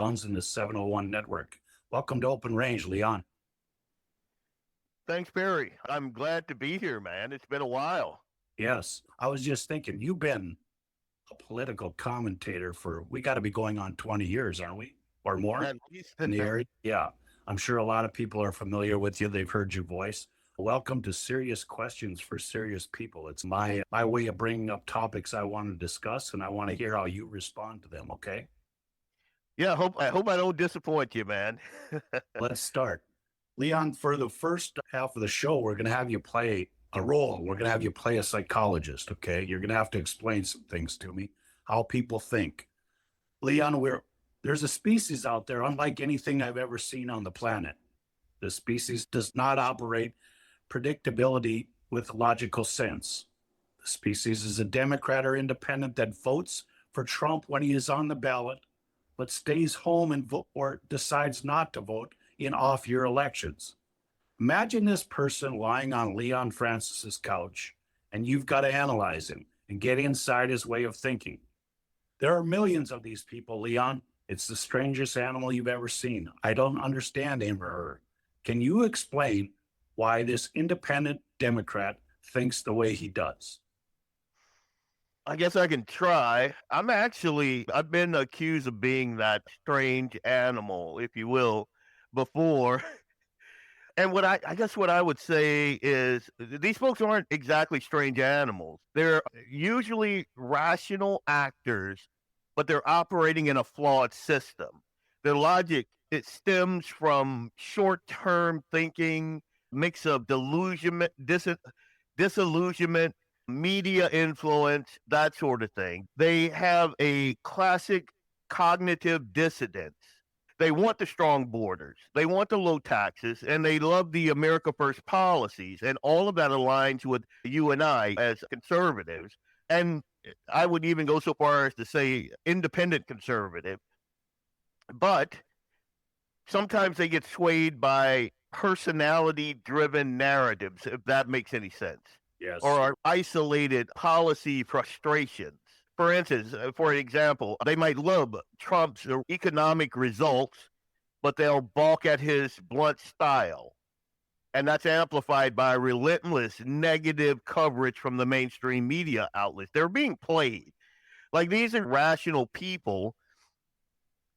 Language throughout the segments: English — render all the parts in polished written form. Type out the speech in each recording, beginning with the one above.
Guns in the 701 network. Welcome to Open Range, Leon. Thanks, Barry. I'm glad to be here, man. It's been a while. Yes, I was just thinking, you've been a political commentator we got to be going on 20 years, aren't we? Or more At least. in the area? Yeah, I'm sure a lot of people are familiar with you. They've heard your voice. Welcome to Serious Questions for Serious People. It's my way of bringing up topics I want to discuss, and I want to hear how you respond to them, okay? Yeah, I hope I don't disappoint you, man. Let's start. Leon, for the first half of the show, we're going to have you play a role. We're going to have you play a psychologist, okay? You're going to have to explain some things to me, how people think. Leon, there's a species out there unlike anything I've ever seen on the planet. The species does not operate predictability with logical sense. The species is a Democrat or independent that votes for Trump when he is on the ballot, but stays home and vote or decides not to vote in off-year elections. Imagine this person lying on Leon Francis's couch, and you've got to analyze him and get inside his way of thinking. There are millions of these people, Leon. It's the strangest animal you've ever seen. I don't understand him or her. Can you explain why this independent Democrat thinks the way he does? I guess I can try. I've been accused of being that strange animal, if you will, before. And I guess what I would say is these folks aren't exactly strange animals. They're usually rational actors, but they're operating in a flawed system. Their logic, it stems from short-term thinking, mix of disillusionment, media influence, that sort of thing. They have a classic cognitive dissonance. They want the strong borders, they want the low taxes, and they love the America First policies. And all of that aligns with you and I as conservatives. And I would even go so far as to say independent conservative. But sometimes they get swayed by personality driven narratives, if that makes any sense. Yes. Or are isolated policy frustrations. For instance, for example, they might love Trump's economic results, but they'll balk at his blunt style. And that's amplified by relentless negative coverage from the mainstream media outlets. They're being played. Like, these are rational people,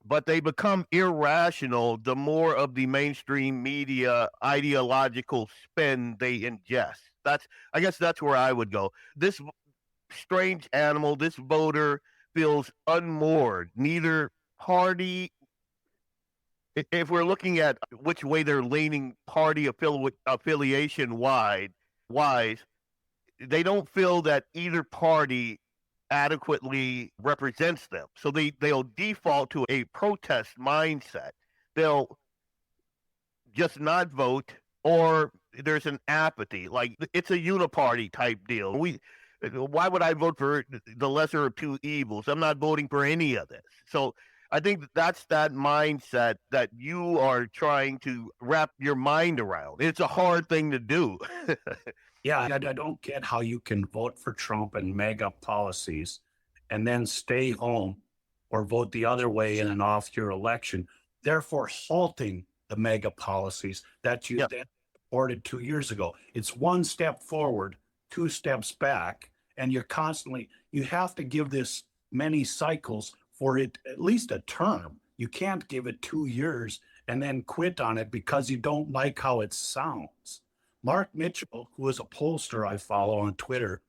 but they become irrational the more of the mainstream media ideological spin they ingest. I guess that's where I would go. This strange animal, this voter feels unmoored. Neither party, if we're looking at which way they're leaning party affiliation wise, they don't feel that either party adequately represents them. So they'll default to a protest mindset. They'll just not vote, or there's an apathy. Like, it's a uniparty type deal. Why would I vote for the lesser of two evils? I'm not voting for any of this. So I think that's that mindset that you are trying to wrap your mind around. It's a hard thing to do. Yeah, I don't get how you can vote for Trump and MAGA policies and then stay home or vote the other way in an off-year election, therefore halting the MAGA policies that you then supported 2 years ago. It's one step forward, two steps back, and you have to give this many cycles for it, at least a term. You can't give it 2 years and then quit on it because you don't like how it sounds. Mark Mitchell, who is a pollster I follow on Twitter,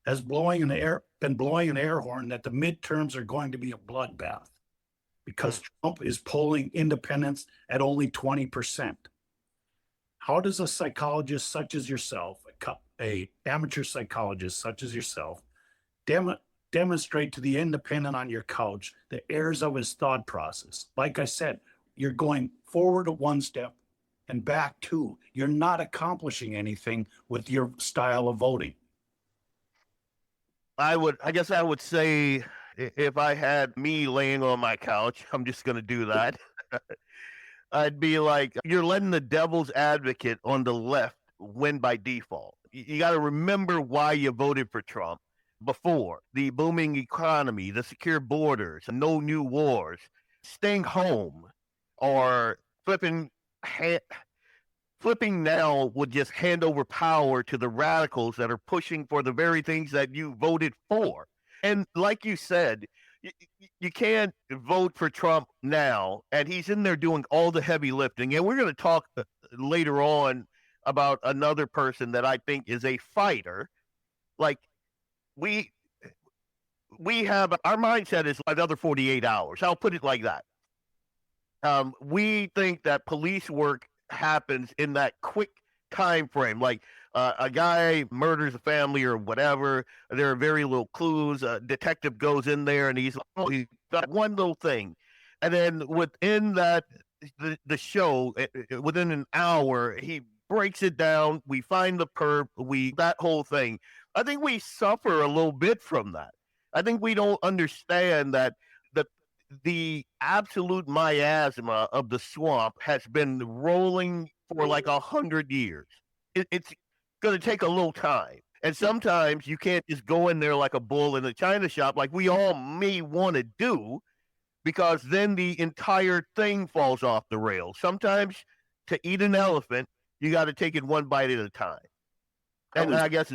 has been blowing an air horn that the midterms are going to be a bloodbath because Trump is polling independents at only 20%. How does a psychologist such as yourself, a amateur psychologist such as yourself, demonstrate to the independent on your couch the errors of his thought process? Like I said, you're going forward one step and back two. You're not accomplishing anything with your style of voting. I guess I would say, if I had me laying on my couch, I'm just going to do that. I'd be like, you're letting the devil's advocate on the left win by default. You got to remember why you voted for Trump before: the booming economy, the secure borders, no new wars. staying home or flipping flipping now would just hand over power to the radicals that are pushing for the very things that you voted for. And like you said, you can't vote for Trump now, and he's in there doing all the heavy lifting. And we're going to talk later on about another person that I think is a fighter. Like we have our mindset is another 48 hours. I'll put it like that. We think that police work happens in that quick time frame. Like a guy murders a family or whatever. There are very little clues. A detective goes in there and he's got one little thing, and then within that the show within an hour he breaks it down. We find the perp. That whole thing. I think we suffer a little bit from that. I think we don't understand that the absolute miasma of the swamp has been rolling for like 100 years. It's going to take a little time. And sometimes you can't just go in there like a bull in a china shop like we all may want to do, because then the entire thing falls off the rails. Sometimes to eat an elephant, you got to take it one bite at a time. And I guess...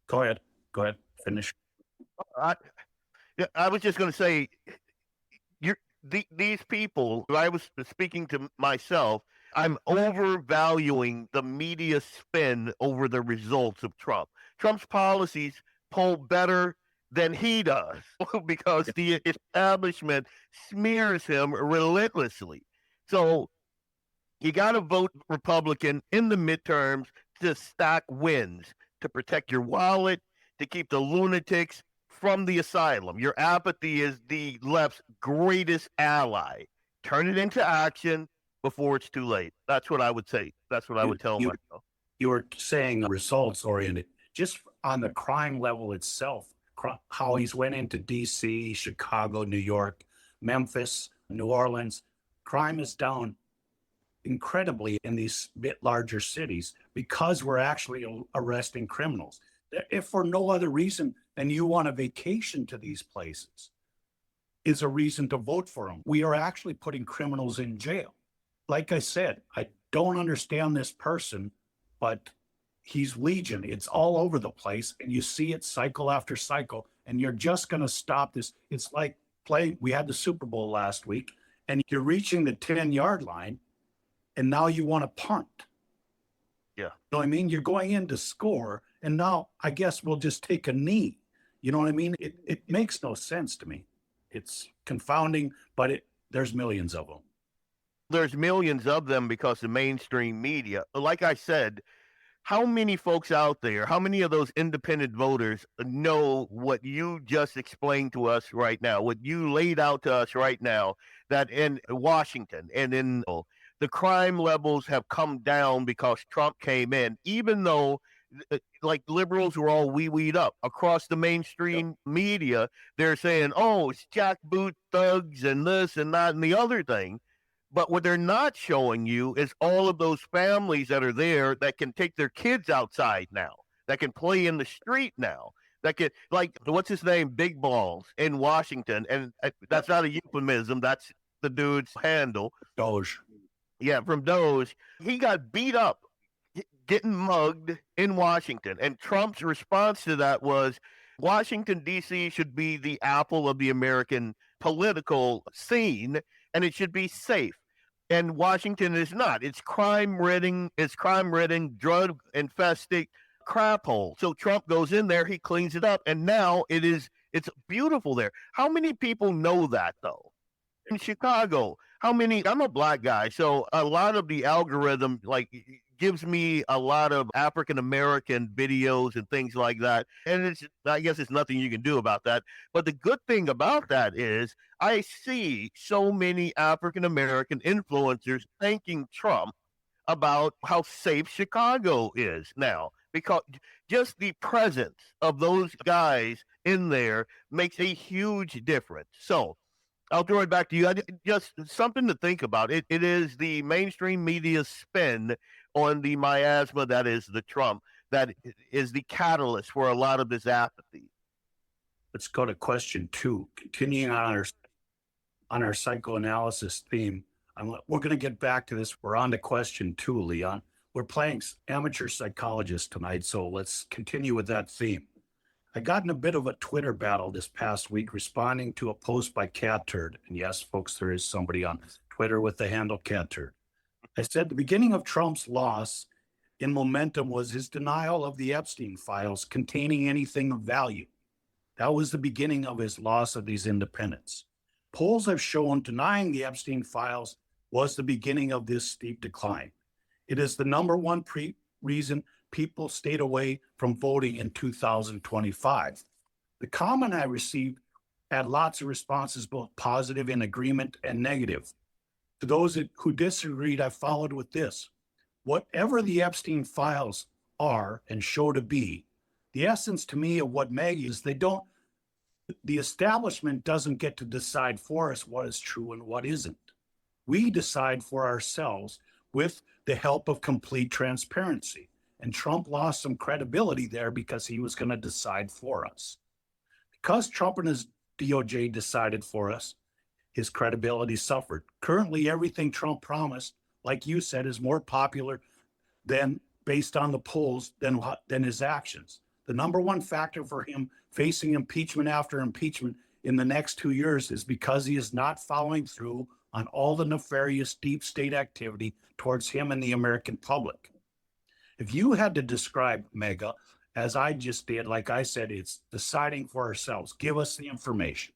Go ahead. Finish. I was just going to say, these people, I was speaking to myself, I'm overvaluing the media spin over the results of Trump. Trump's policies poll better than he does because the establishment smears him relentlessly. So you got to vote Republican in the midterms to stack wins, to protect your wallet, to keep the lunatics from the asylum. Your apathy is the left's greatest ally. Turn it into action before it's too late. That's what I would say. That's what I would tell myself. You were saying results oriented, just on the crime level itself, how he's went into DC, Chicago, New York, Memphis, New Orleans. Crime is down incredibly in these bit larger cities because we're actually arresting criminals. If for no other reason than you want a vacation to these places, is a reason to vote for them. We are actually putting criminals in jail. Like I said, I don't understand this person, but he's legion. It's all over the place, and you see it cycle after cycle, and you're just going to stop this. It's like we had the Super Bowl last week, and you're reaching the 10-yard line, and now you want to punt. Yeah. You know what I mean? You're going in to score, and now I guess we'll just take a knee. You know what I mean? It makes no sense to me. It's confounding, but there's millions of them. There's millions of them because the mainstream media, like I said, how many folks out there, how many of those independent voters know what you just explained to us right now, what you laid out to us right now, that in Washington and in the crime levels have come down because Trump came in, even though like liberals were all wee-weed up across the mainstream media. They're saying, oh, it's jackboot thugs and this and that and the other thing. But what they're not showing you is all of those families that are there that can take their kids outside now, that can play in the street now, that can, like, what's his name? Big Balls in Washington. And that's not a euphemism. That's the dude's handle. Doge. Yeah, from Doge. He got beat up, getting mugged in Washington. And Trump's response to that was Washington, D.C. should be the apple of the American political scene, and it should be safe. And Washington is not. It's crime-ridden, drug-infested crap hole. So Trump goes in there, he cleans it up, and now it's beautiful there. How many people know that, though? In Chicago, I'm a black guy, so a lot of the algorithm, like, gives me a lot of African-American videos and things like that. And I guess it's nothing you can do about that. But the good thing about that is I see so many African-American influencers thanking Trump about how safe Chicago is now, because just the presence of those guys in there makes a huge difference. So I'll throw it back to you. Just something to think about. It is the mainstream media spin on the miasma that is the Trump that is the catalyst for a lot of this apathy. Let's go to question 2. Continuing on on our psychoanalysis theme. We're going to get back to this. We're on to question 2, Leon. We're playing amateur psychologist tonight, so let's continue with that theme. I got in a bit of a Twitter battle this past week responding to a post by Cat Turd. And yes, folks, there is somebody on Twitter with the handle Cat Turd. I said the beginning of Trump's loss in momentum was his denial of the Epstein files containing anything of value. That was the beginning of his loss of these independents. Polls have shown denying the Epstein files was the beginning of this steep decline. It is the number one reason people stayed away from voting in 2025. The comment I received had lots of responses, both positive in agreement and negative. To those who disagreed, I followed with this. Whatever the Epstein files are and show to be, the essence to me of what MAGA is, the establishment doesn't get to decide for us what is true and what isn't. We decide for ourselves with the help of complete transparency. And Trump lost some credibility there because he was going to decide for us. Because Trump and his DOJ decided for us, his credibility suffered. Currently, everything Trump promised, like you said, is more popular than based on the polls than his actions. The number one factor for him facing impeachment after impeachment in the next 2 years is because he is not following through on all the nefarious deep state activity towards him and the American public. If you had to describe MAGA, as I just did, like I said, it's deciding for ourselves. Give us the information.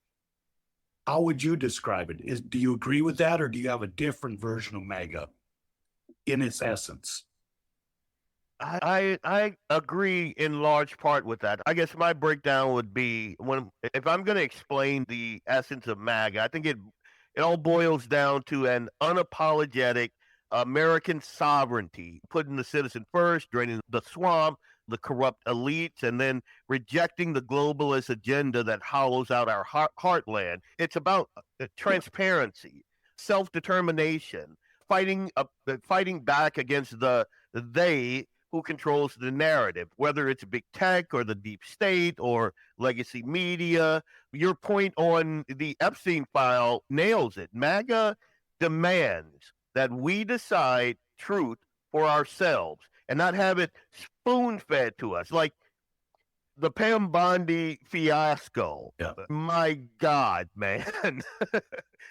How would you describe it? Do you agree with that, or do you have a different version of MAGA in its essence? I agree in large part with that. I guess my breakdown would be if I'm going to explain the essence of MAGA, I think it all boils down to an unapologetic American sovereignty, putting the citizen first, draining the swamp, the corrupt elites, and then rejecting the globalist agenda that hollows out our heartland. It's about transparency, self-determination, fighting back against the they who controls the narrative, whether it's big tech or the deep state or legacy media. Your point on the Epstein file nails it. MAGA demands that we decide truth for ourselves and not have it spoon-fed to us. Like the Pam Bondi fiasco. Yeah. My God, man.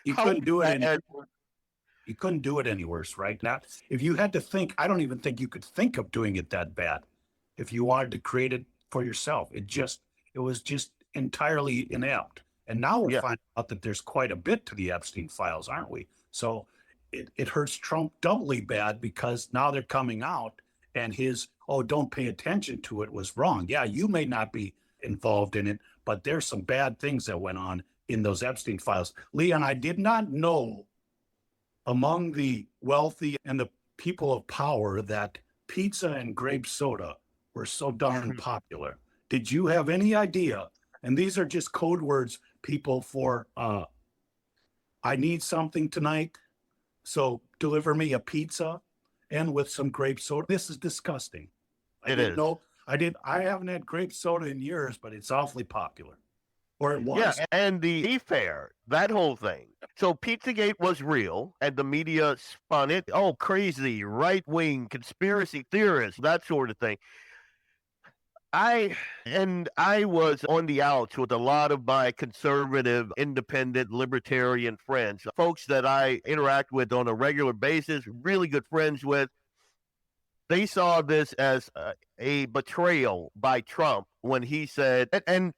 You couldn't do it. You couldn't do it any worse, right? Now, if you had to think, I don't even think you could think of doing it that bad if you wanted to create it for yourself. It was just entirely inept. And now we're finding out that there's quite a bit to the Epstein files, aren't we? So it hurts Trump doubly bad because now they're coming out and his, don't pay attention to it was wrong. Yeah, you may not be involved in it, but there's some bad things that went on in those Epstein files. Leon, I did not know among the wealthy and the people of power that pizza and grape soda were so darn popular. Did you have any idea? And these are just code words, people, for I need something tonight, so deliver me a pizza and with some grape soda. This is disgusting. I haven't had grape soda in years, but it's awfully popular. Or it was. Yeah, and the e-fare, that whole thing. So Pizzagate was real, and the media spun it. Oh, crazy, right-wing conspiracy theorists, that sort of thing. I was on the outs with a lot of my conservative, independent, libertarian friends, folks that I interact with on a regular basis, really good friends with. They saw this as a betrayal by Trump when he said, and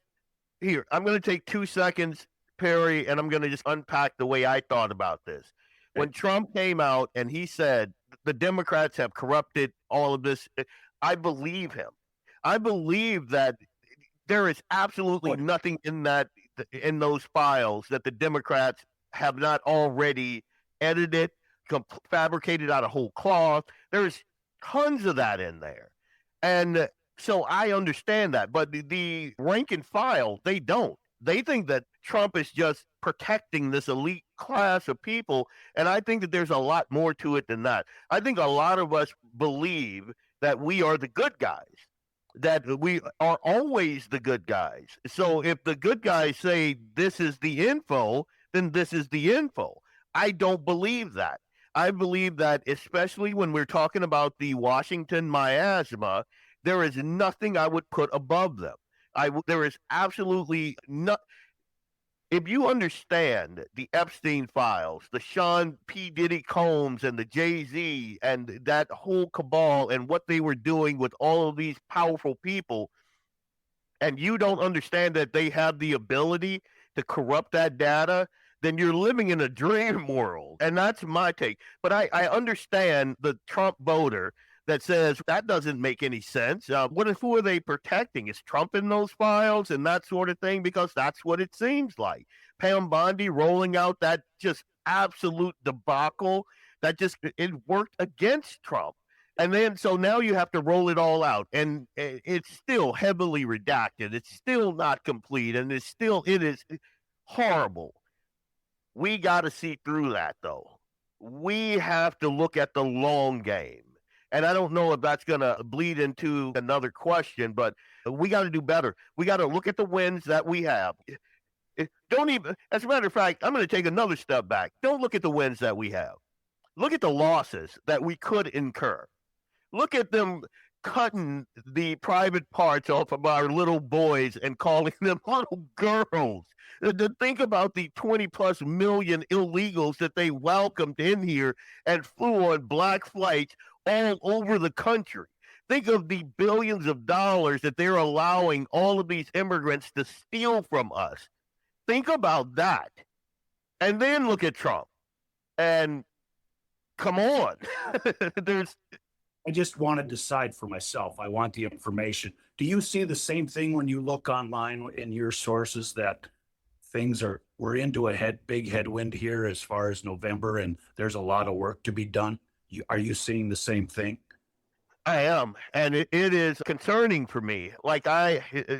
here, I'm going to take 2 seconds, Perry, and I'm going to just unpack the way I thought about this. When Trump came out and he said the Democrats have corrupted all of this, I believe him. I believe that there is absolutely nothing in those files that the Democrats have not already edited, fabricated out of whole cloth. There's tons of that in there. And so I understand that, but the rank and file, they don't. They think that Trump is just protecting this elite class of people, and I think that there's a lot more to it than that. I think a lot of us believe that we are the good guys, that we are always the good guys. So if the good guys say this is the info, then this is the info. I don't believe that. I believe that, especially when we're talking about the Washington miasma, there is nothing I would put above them. There is absolutely no. If you understand the Epstein files, the Sean P. Diddy Combs and the Jay-Z and that whole cabal and what they were doing with all of these powerful people, and you don't understand that they have the ability to corrupt that data, then you're living in a dream world. And that's my take. But I understand the Trump voter that says that doesn't make any sense. Who are they protecting? Is Trump in those files and that sort of thing? Because that's what it seems like. Pam Bondi rolling out that just absolute debacle that just it worked against Trump. And then so now you have to roll it all out, and it's still heavily redacted. It's still not complete, and it is horrible. We got to see through that, though. We have to look at the long game. And I don't know if that's going to bleed into another question, but we got to do better. We got to look at the wins that we have. Don't even, as a matter of fact, I'm going to take another step back. Don't look at the wins that we have. Look at the losses that we could incur. Look at them cutting the private parts off of our little boys and calling them little girls. To think about the 20 plus million illegals that they welcomed in here and flew on black flights all over the country. Think of the billions of dollars that they're allowing all of these immigrants to steal from us. Think about that. And then look at Trump. And come on. I just want to decide for myself. I want the information. Do you see the same thing when you look online in your sources that we're into a big headwind here as far as November, and there's a lot of work to be done? Are you seeing the same thing? I am, and it is concerning for me. Like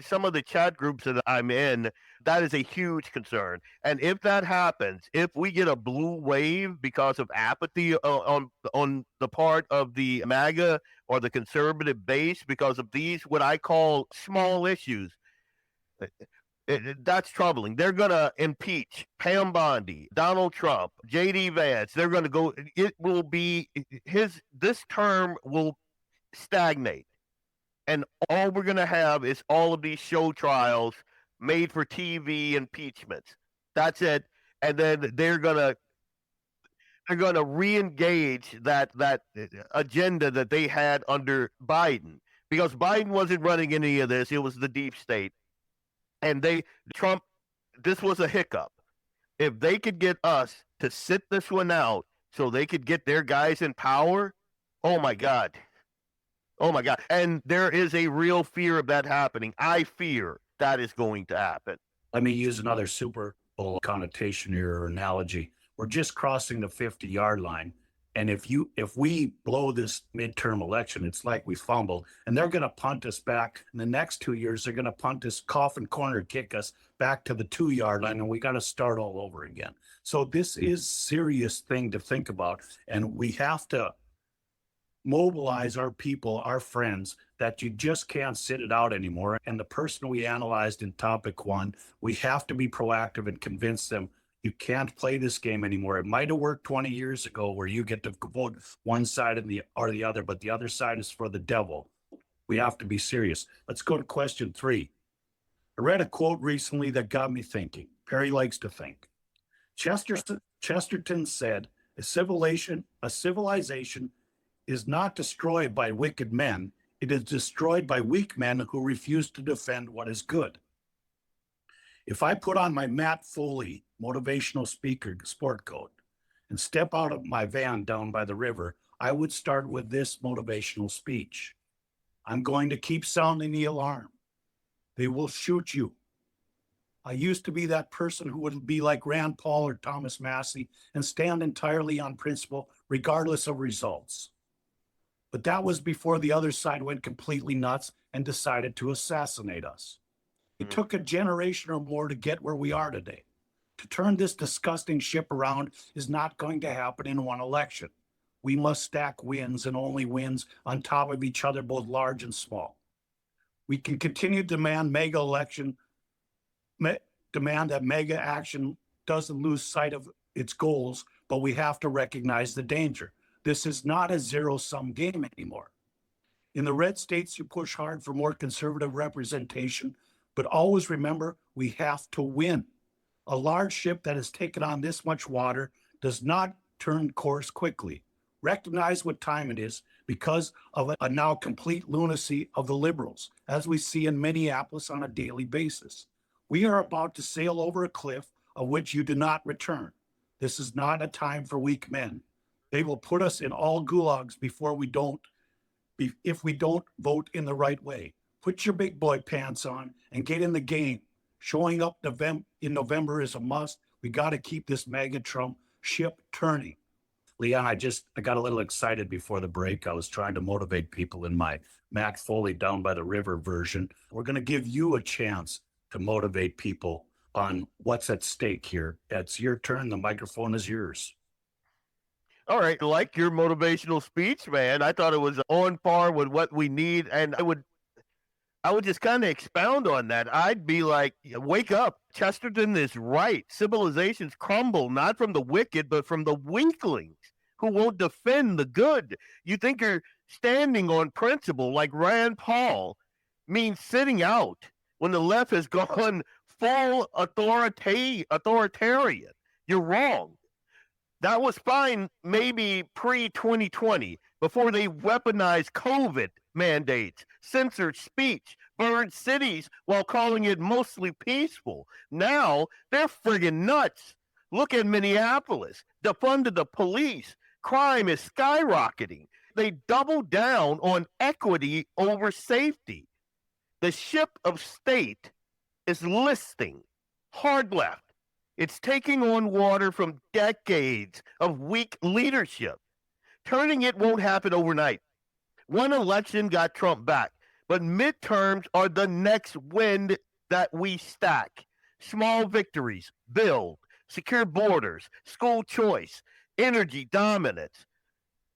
some of the chat groups that I'm in, that is a huge concern. And if that happens, if we get a blue wave because of apathy on the part of the MAGA or the conservative base because of these what I call small issues, that's troubling. They're going to impeach Pam Bondi, Donald Trump, J.D. Vance. They're going to go. It will be this term will stagnate, and all we're going to have is all of these show trials made for TV impeachments. That's it. And then they're going to re-engage that agenda that they had under Biden, because Biden wasn't running any of this. It was the deep state. And Trump, this was a hiccup. If they could get us to sit this one out so they could get their guys in power, oh my God. Oh my God. And there is a real fear of that happening. I fear that is going to happen. Let me use another Super Bowl connotation here or analogy. We're just crossing the 50-yard line. And if we blow this midterm election, it's like we fumble, and they're going to punt us back. In the next 2 years, they're going to punt us, coffin corner, kick us back to the 2-yard line, and we got to start all over again. So this is a serious thing to think about, and we have to mobilize our people, our friends, that you just can't sit it out anymore. And the person we analyzed in topic 1, we have to be proactive and convince them you can't play this game anymore. It might have worked 20 years ago where you get to vote one side or the other, but the other side is for the devil. We have to be serious. Let's go to question 3. I read a quote recently that got me thinking. Perry likes to think. Chesterton said, a civilization is not destroyed by wicked men. It is destroyed by weak men who refuse to defend what is good. If I put on my Matt Foley motivational speaker sport coat and step out of my van down by the river, I would start with this motivational speech. I'm going to keep sounding the alarm. They will shoot you. I used to be that person who would be like Rand Paul or Thomas Massey and stand entirely on principle, regardless of results. But that was before the other side went completely nuts and decided to assassinate us. It took a generation or more to get where we are today. To turn this disgusting ship around is not going to happen in one election. We must stack wins and only wins on top of each other, both large and small. We can continue to demand that mega action doesn't lose sight of its goals, but we have to recognize the danger. This is not a zero-sum game anymore. In the red states, you push hard for more conservative representation, but always remember we have to win. A large ship that has taken on this much water does not turn course quickly. Recognize what time it is because of a now complete lunacy of the liberals, as we see in Minneapolis on a daily basis. We are about to sail over a cliff of which you do not return. This is not a time for weak men. They will put us in all gulags if we don't vote in the right way. Put your big boy pants on and get in the game. Showing up in November is a must. We got to keep this MAGA Trump ship turning. Leon, I got a little excited before the break. I was trying to motivate people in my Mac Foley Down by the River version. We're going to give you a chance to motivate people on what's at stake here. It's your turn. The microphone is yours. All right. Like your motivational speech, man. I thought it was on par with what we need. And I would just kind of expound on that. I'd be like, wake up. Chesterton is right. Civilizations crumble, not from the wicked, but from the weaklings who won't defend the good. You think you're standing on principle like Rand Paul means sitting out when the left has gone full authoritarian. You're wrong. That was fine maybe pre-2020, before they weaponized COVID mandates, censored speech, burned cities while calling it mostly peaceful. Now they're friggin' nuts. Look at Minneapolis, defunded the police. Crime is skyrocketing. They doubled down on equity over safety. The ship of state is listing hard left. It's taking on water from decades of weak leadership. Turning it won't happen overnight. One election got Trump back, but midterms are the next wind that we stack. Small victories, build, secure borders, school choice, energy dominance.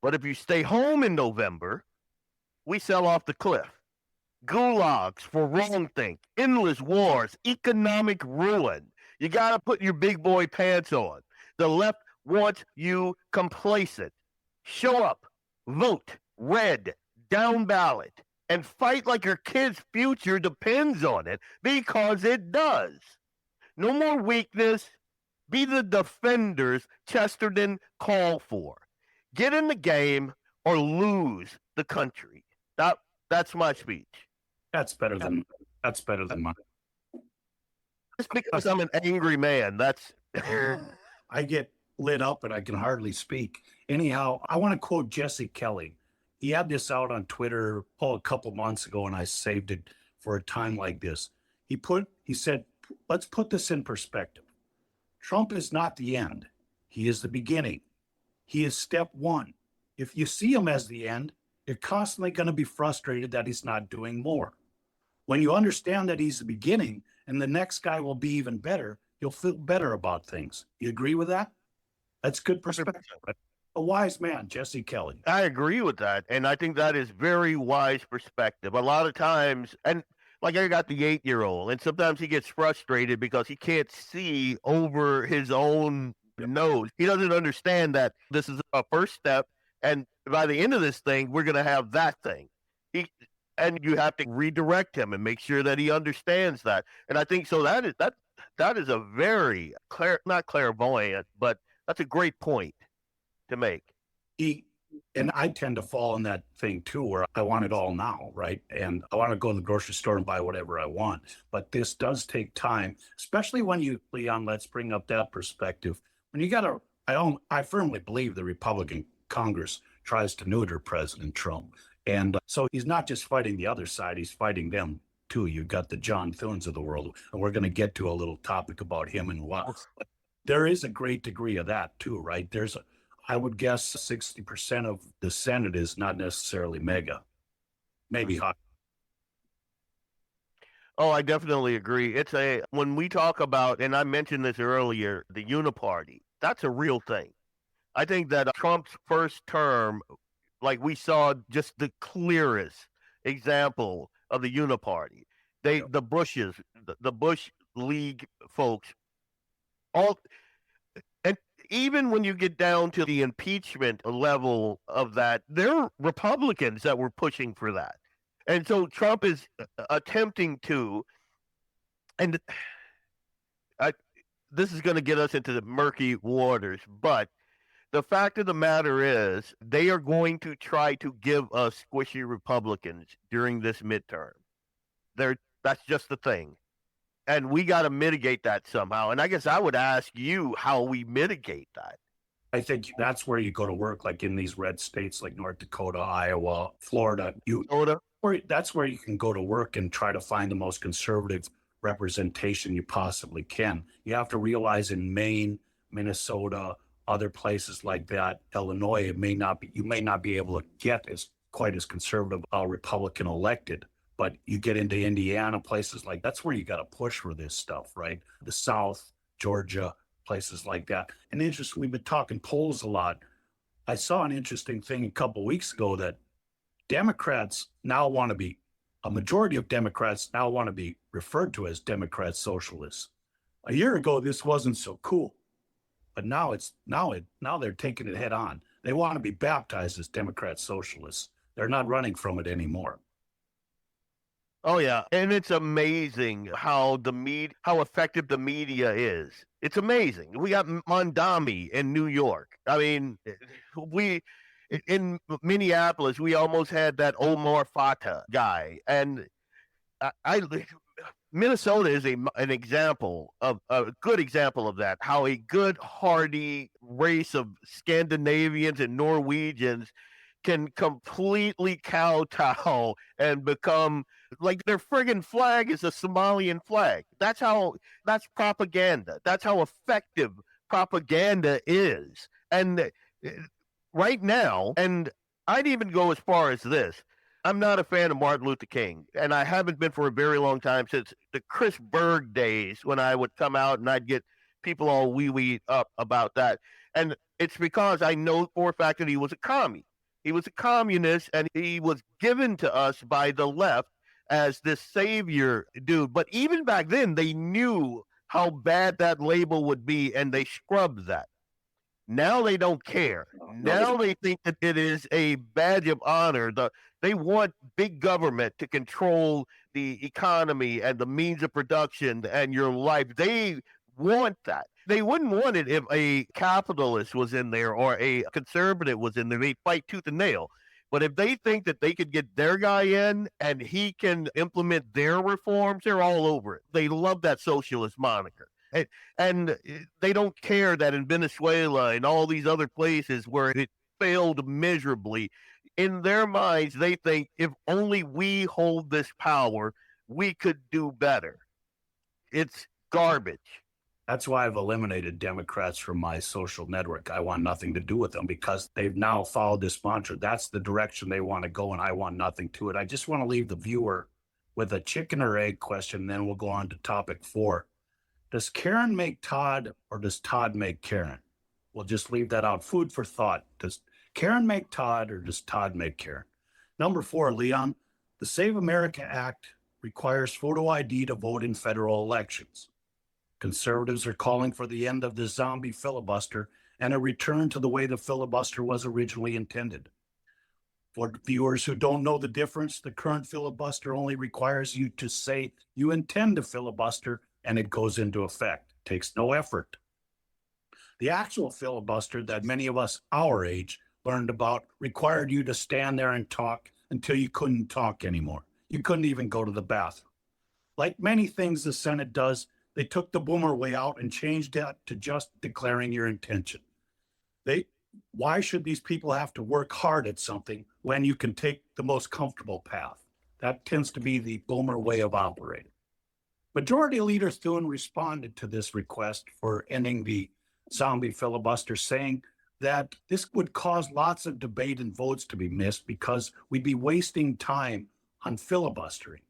But if you stay home in November, we sell off the cliff. Gulags for wrongthink, endless wars, economic ruin. You got to put your big boy pants on. The left wants you complacent. Show up, vote, red, down ballot, and fight like your kid's future depends on it, because it does. No more weakness. Be the defenders Chesterton called for. Get in the game or lose the country. That's my speech. That's better than mine. Just because I'm an angry man, that's I get lit up and I can hardly speak. Anyhow, I want to quote Jesse Kelly. He had this out on Twitter a couple months ago, and I saved it for a time like this. He said, let's put this in perspective. Trump is not the end. He is the beginning. He is step one. If you see him as the end, you're constantly going to be frustrated that he's not doing more. When you understand that he's the beginning and the next guy will be even better, you'll feel better about things. You agree with that? That's good perspective. A wise man, Jesse Kelly. I agree with that. And I think that is very wise perspective. A lot of times, and like I got the 8-year-old, and sometimes he gets frustrated because he can't see over his own nose. He doesn't understand that this is a first step, and by the end of this thing, we're going to have that thing. And you have to redirect him and make sure that he understands that. And I think so that is a very not clairvoyant, but that's a great point to make. And I tend to fall in that thing too, where I want it all now, right? And I want to go to the grocery store and buy whatever I want. But this does take time, especially when Leon, let's bring up that perspective. When you I firmly believe the Republican Congress tries to neuter President Trump. And so he's not just fighting the other side, he's fighting them too. You've got the John Thunes of the world, and we're going to get to a little topic about him and what. There is a great degree of that too, right? I would guess 60% of the Senate is not necessarily MAGA, maybe hot. Oh, I definitely agree. When we talk about, and I mentioned this earlier, the uniparty, that's a real thing. I think that Trump's first term, like we saw just the clearest example of the uniparty. The Bush League folks all, and even when you get down to the impeachment level of that, there are Republicans that were pushing for that. And so Trump is attempting to, and I, this is going to get us into the murky waters, but the fact of the matter is they are going to try to give us squishy Republicans during this midterm. That's just the thing. And we got to mitigate that somehow. And I guess I would ask you how we mitigate that. I think that's where you go to work, like in these red states like North Dakota, Iowa, Florida. That's where you can go to work and try to find the most conservative representation you possibly can. You have to realize in Maine, Minnesota, other places like that, Illinois, you may not be able to get quite as conservative Republican elected. But you get into Indiana, places like that's where you got to push for this stuff, right? The South, Georgia, places like that. And interesting, we've been talking polls a lot. I saw an interesting thing a couple of weeks ago that a majority of Democrats now want to be referred to as Democrat socialists. A year ago, this wasn't so cool, but now they're taking it head on. They want to be baptized as Democrat socialists. They're not running from it anymore. Oh yeah, and it's amazing how how effective the media is. It's amazing. We got Mondami in New York. I mean, we in Minneapolis we almost had that Omar Fata guy, and I Minnesota is an example of a good example of that. How a good, hardy race of Scandinavians and Norwegians can completely kowtow and become like their friggin' flag is a Somalian flag. That's propaganda. That's how effective propaganda is. And right now, and I'd even go as far as this. I'm not a fan of Martin Luther King, and I haven't been for a very long time, since the Chris Berg days when I would come out and I'd get people all wee up about that. And it's because I know for a fact that he was a commie. He was a communist, and he was given to us by the left as this savior dude. But even back then, they knew how bad that label would be, and they scrubbed that. Now they don't care. Now they think that it is a badge of honor. They want big government to control the economy and the means of production and your life. They want that. They wouldn't want it if a capitalist was in there or a conservative was in there. They'd fight tooth and nail. But if they think that they could get their guy in and he can implement their reforms, they're all over it. They love that socialist moniker. And they don't care that in Venezuela and all these other places where it failed miserably, in their minds, they think if only we hold this power, we could do better. It's garbage. That's why I've eliminated Democrats from my social network. I want nothing to do with them because they've now followed this mantra. That's the direction they want to go, and I want nothing to it. I just want to leave the viewer with a chicken or egg question, then we'll go on to topic 4. Does Karen make Todd, or does Todd make Karen? We'll just leave that out. Food for thought. Does Karen make Todd, or does Todd make Karen? Number 4, Leon, the Save America Act requires photo ID to vote in federal elections. Conservatives are calling for the end of the zombie filibuster and a return to the way the filibuster was originally intended. For viewers who don't know the difference, the current filibuster only requires you to say you intend to filibuster and it goes into effect. It takes no effort. The actual filibuster that many of us our age learned about required you to stand there and talk until you couldn't talk anymore. You couldn't even go to the bathroom. Like many things the Senate does, they took the boomer way out and changed that to just declaring your intention. Why should these people have to work hard at something when you can take the most comfortable path? That tends to be the boomer way of operating. Majority Leader Thune responded to this request for ending the zombie filibuster, saying that this would cause lots of debate and votes to be missed because we'd be wasting time on filibustering.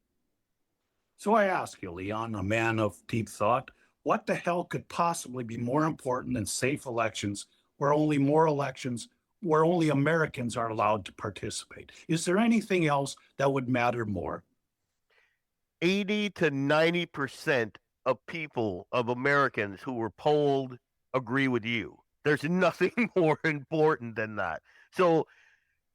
So I ask you, Leon, a man of deep thought, what the hell could possibly be more important than safe elections where only Americans are allowed to participate? Is there anything else that would matter more? 80 to 90% of people, of Americans who were polled agree with you. There's nothing more important than that. So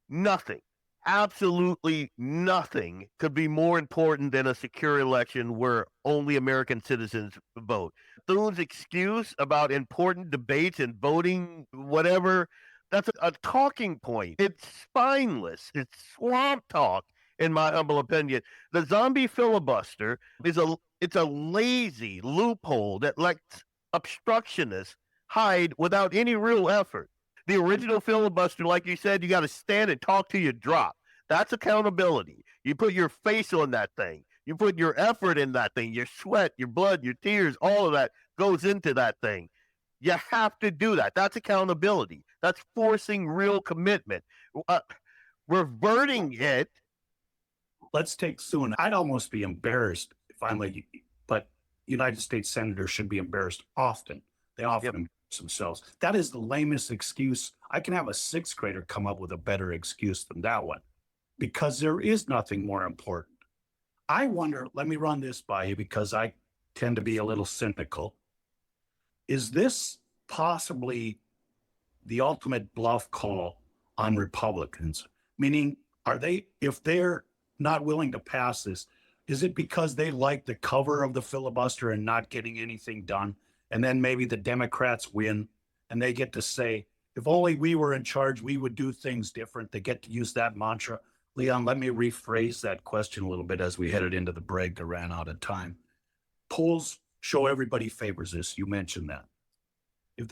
nothing, absolutely nothing could be more important than a secure election where only American citizens vote. Thune's excuse about important debates and voting, whatever, that's a talking point. It's spineless. It's swamp talk, in my humble opinion. The zombie filibuster it's a lazy loophole that lets obstructionists hide without any real effort. The original filibuster, like you said, you got to stand and talk till you drop. That's accountability. You put your face on that thing. You put your effort in that thing, your sweat, your blood, your tears, all of that goes into that thing. You have to do that. That's accountability. That's forcing real commitment. Reverting it. Let's take Thune. I'd almost be embarrassed if I'm like, but United States senators should be embarrassed often. They often embarrass themselves. That is the lamest excuse. I can have a sixth grader come up with a better excuse than that one, because there is nothing more important. I wonder, let me run this by you because I tend to be a little cynical. Is this possibly the ultimate bluff call on Republicans? Meaning, if they're not willing to pass this, is it because they like the cover of the filibuster and not getting anything done? And then maybe the Democrats win and they get to say, if only we were in charge, we would do things different. They get to use that mantra. Leon, let me rephrase that question a little bit as we headed into the break that ran out of time. Polls show everybody favors this. You mentioned that. Is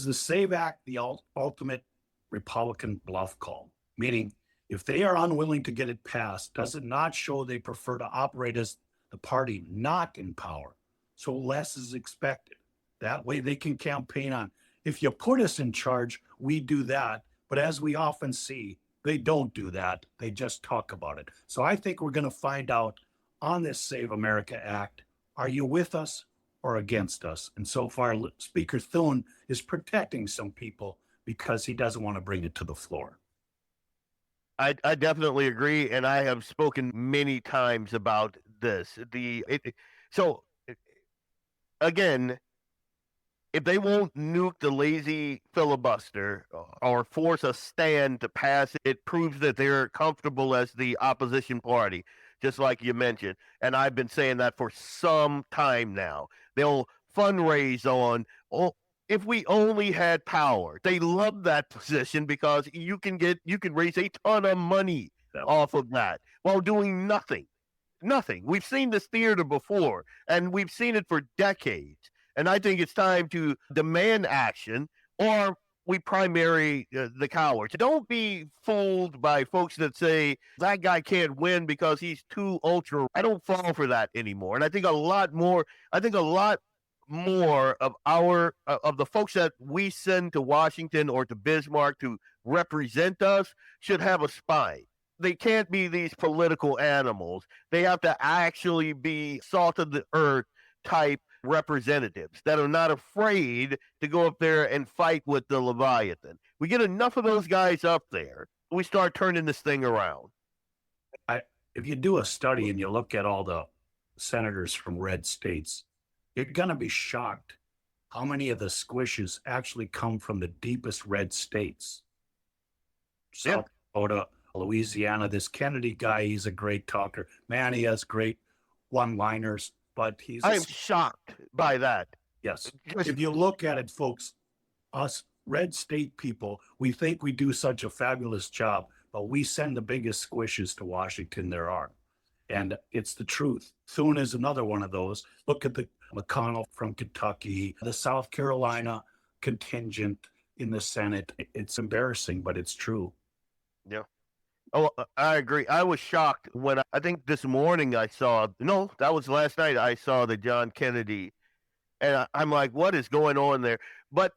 the SAVE Act the ultimate Republican bluff call? Meaning, if they are unwilling to get it passed, does it not show they prefer to operate as the party not in power? So less is expected. That way they can campaign on, if you put us in charge, we do that. But as we often see, they don't do that. They just talk about it. So I think we're going to find out on this Save America Act, are you with us or against us? And so far, Speaker Thune is protecting some people because he doesn't want to bring it to the floor. I definitely agree, and I have spoken many times about this. So, again, if they won't nuke the lazy filibuster or force a stand to pass it, proves that they're comfortable as the opposition party, just like you mentioned. And I've been saying that for some time now. They'll fundraise on, if we only had power. They love that position because you can raise a ton of money off of that while doing nothing. Nothing. We've seen this theater before, and we've seen it for decades. And I think it's time to demand action, or we primary the cowards. Don't be fooled by folks that say that guy can't win because he's too ultra. I don't fall for that anymore. And I think a lot more of of the folks that we send to Washington or to Bismarck to represent us should have a spine. They can't be these political animals. They have to actually be salt of the earth type representatives that are not afraid to go up there and fight with the Leviathan. We get enough of those guys up there, we start turning this thing around. If you do a study and you look at all the senators from red states, you're going to be shocked how many of the squishes actually come from the deepest red states. South Dakota, Louisiana, this Kennedy guy, he's a great talker. Man, he has great one-liners, but I'm shocked by that. Yes. If you look at it, folks, us red state people, we think we do such a fabulous job, but we send the biggest squishes to Washington there are. And it's the truth. Thune is another one of those. Look at the McConnell from Kentucky, the South Carolina contingent in the Senate. It's embarrassing, but it's true. Yeah. Oh, I agree. I was shocked when I think this morning that was last night. I saw the John Kennedy, and I'm like, what is going on there? But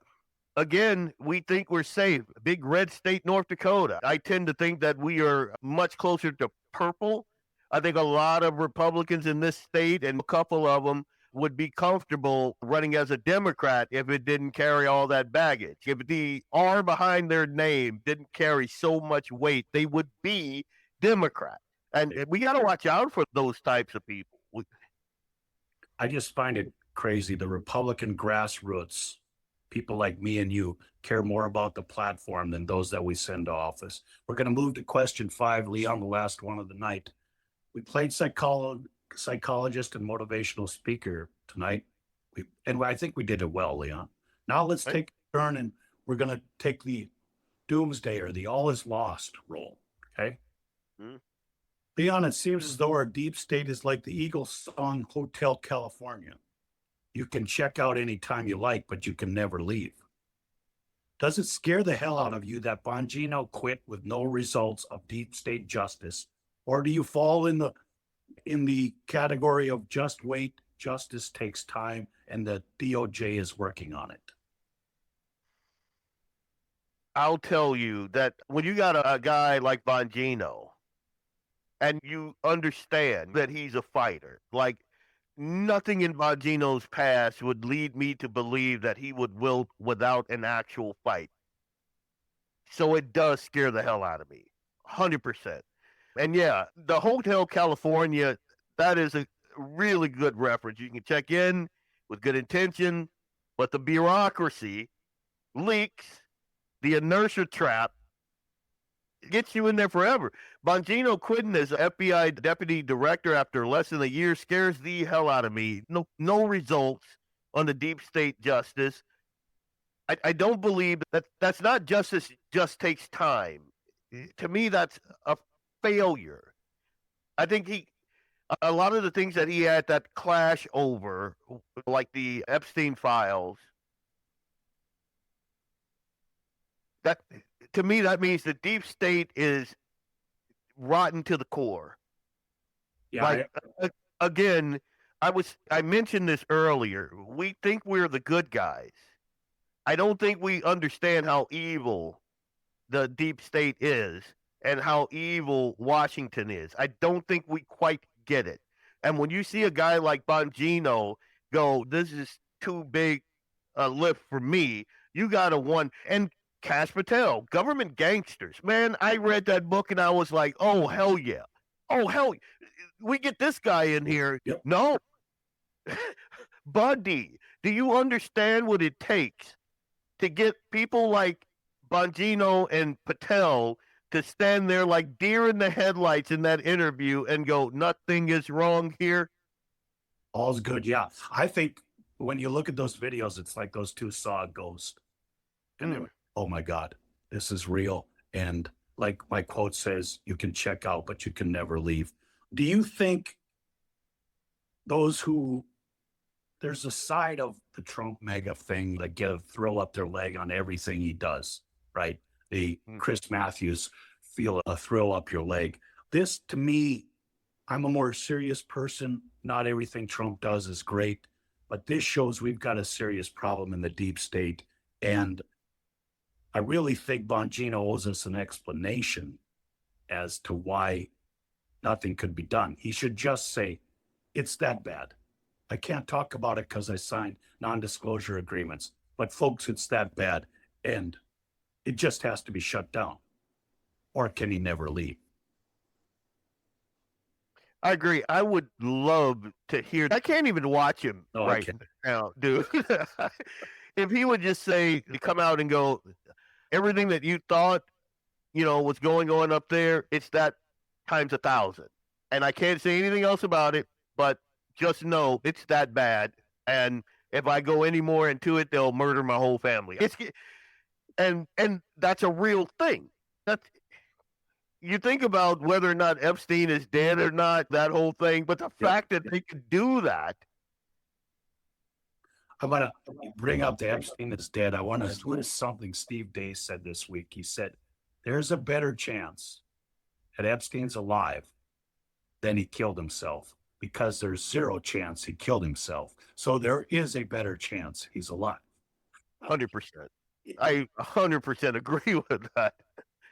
again, we think we're safe. Big red state, North Dakota. I tend to think that we are much closer to purple. I think a lot of Republicans in this state, and a couple of them, would be comfortable running as a Democrat if it didn't carry all that baggage. If the R behind their name didn't carry so much weight, they would be Democrat. And we got to watch out for those types of people. I just find it crazy. The Republican grassroots, people like me and you, care more about the platform than those that we send to office. We're going to move to question 5, Leon, the last one of the night. We played psychologist and motivational speaker tonight. And I think we did it well, Leon. Now let's take a turn and we're going to take the doomsday or the all is lost role. Okay. Leon, it seems as though our deep state is like the Eagles song Hotel California. You can check out anytime you like, but you can never leave. Does it scare the hell out of you that Bongino quit with no results of deep state justice? Or do you fall in the category of just wait, justice takes time, and the DOJ is working on it? I'll tell you that when you got a guy like Bongino and you understand that he's a fighter, like nothing in Bongino's past would lead me to believe that he would wilt without an actual fight. So it does scare the hell out of me, 100%. And yeah, the Hotel California, that is a really good reference. You can check in with good intention, but the bureaucracy leaks, the inertia trap gets you in there forever. Bongino quitting as FBI Deputy Director after less than a year scares the hell out of me. No results on the deep state justice. I don't believe that's not justice, just takes time. To me, that's a failure. I think a lot of the things that he had that clash over, like the Epstein files, that to me, that means the deep state is rotten to the core. Yeah. Like, again, I mentioned this earlier. We think we're the good guys. I don't think we understand how evil the deep state is and how evil Washington is. I don't think we quite get it. And when you see a guy like Bongino go, this is too big a lift for me, you got to one. And Cash Patel, Government Gangsters. Man, I read that book and I was like, oh, hell yeah. Oh, hell. We get this guy in here. Yep. No. Bundy, do you understand what it takes to get people like Bongino and Patel to stand there like deer in the headlights in that interview and go, nothing is wrong here? All's good. Yeah. I think when you look at those videos, it's like those two saw a ghost. And they were, oh my God, this is real. And like my quote says, you can check out, but you can never leave. Do you think there's a side of the Trump MAGA thing that get a thrill up their leg on everything he does, right? The Chris Matthews feel a thrill up your leg. This, to me, I'm a more serious person. Not everything Trump does is great, but this shows we've got a serious problem in the deep state. And I really think Bongino owes us an explanation as to why nothing could be done. He should just say, it's that bad. I can't talk about it because I signed non-disclosure agreements. But folks, it's that bad. And it just has to be shut down. Or can he never leave? I agree. I would love to hear. I can't even watch him right now, dude. If he would just say, come out and go, everything that you thought, was going on up there, it's that times 1,000. And I can't say anything else about it, but just know it's that bad. And if I go any more into it, they'll murder my whole family. And that's a real thing. You think about whether or not Epstein is dead or not, that whole thing, but the fact that they could do that. I'm going to bring up the Epstein is dead. I want to list something Steve Day said this week. He said, there's a better chance that Epstein's alive than he killed himself, because there's zero chance he killed himself. So there is a better chance he's alive. 100%. I 100% agree with that.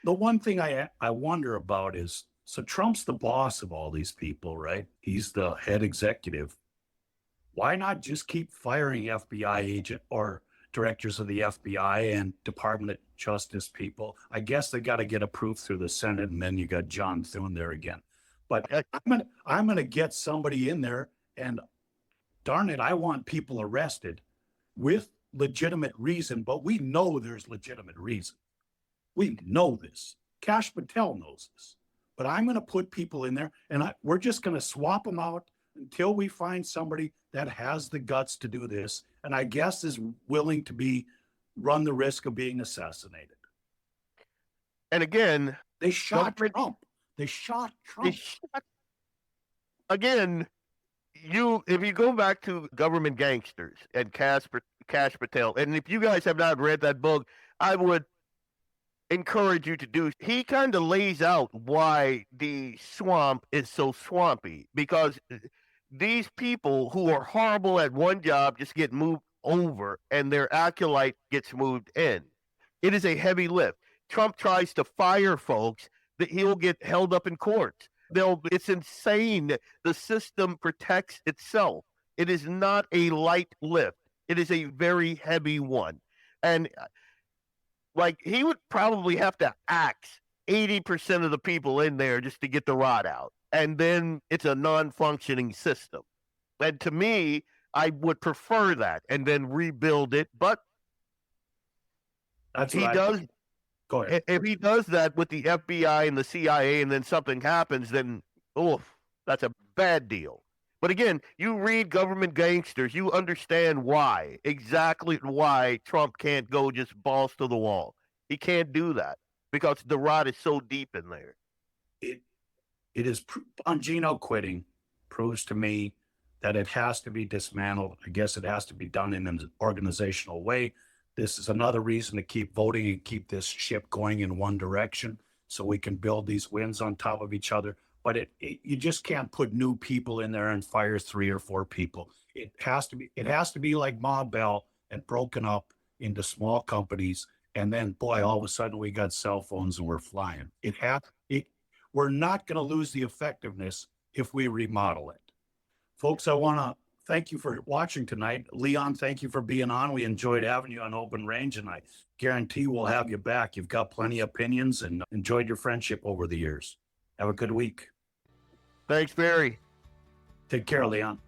The one thing I wonder about is, so Trump's the boss of all these people, right? He's the head executive. Why not just keep firing FBI agent or directors of the FBI and Department of Justice people? I guess they got to get approved through the Senate, and then you got John Thune there again. But I'm gonna get somebody in there, and darn it, I want people arrested with legitimate reason, but we know there's legitimate reason. We know this. Kash Patel knows this. But I'm going to put people in there, and we're just going to swap them out until we find somebody that has the guts to do this, and I guess is willing to run the risk of being assassinated. And again, they shot Trump. They shot Trump. Again, if you go back to Government Gangsters and Kash Patel, and if you guys have not read that book, I would encourage you to do. He kind of lays out why the swamp is so swampy, because these people who are horrible at one job just get moved over and their acolyte gets moved in. It is a heavy lift. Trump tries to fire folks that he'll get held up in court. It's insane. The system protects itself. It is not a light lift. It is a very heavy one. And like, he would probably have to axe 80% of the people in there just to get the rot out. And then it's a non-functioning system. And to me, I would prefer that and then rebuild it. But that's he does. Go ahead. If he does that with the FBI and the CIA and then something happens, then, that's a bad deal. But again, you read Government Gangsters, you understand exactly why Trump can't go just balls to the wall. He can't do that because the rot is so deep in there. It is Bongino quitting proves to me that it has to be dismantled. I guess it has to be done in an organizational way. This is another reason to keep voting and keep this ship going in one direction so we can build these wins on top of each other. But you just can't put new people in there and fire 3 or 4 people. It has to be like Ma Bell and broken up into small companies. And then, boy, all of a sudden we got cell phones and we're flying. We're not going to lose the effectiveness if we remodel it. Folks, I want to thank you for watching tonight. Leon, thank you for being on. We enjoyed having you on Open Range, and I guarantee we'll have you back. You've got plenty of opinions and enjoyed your friendship over the years. Have a good week. Thanks, Barry. Take care, Leon.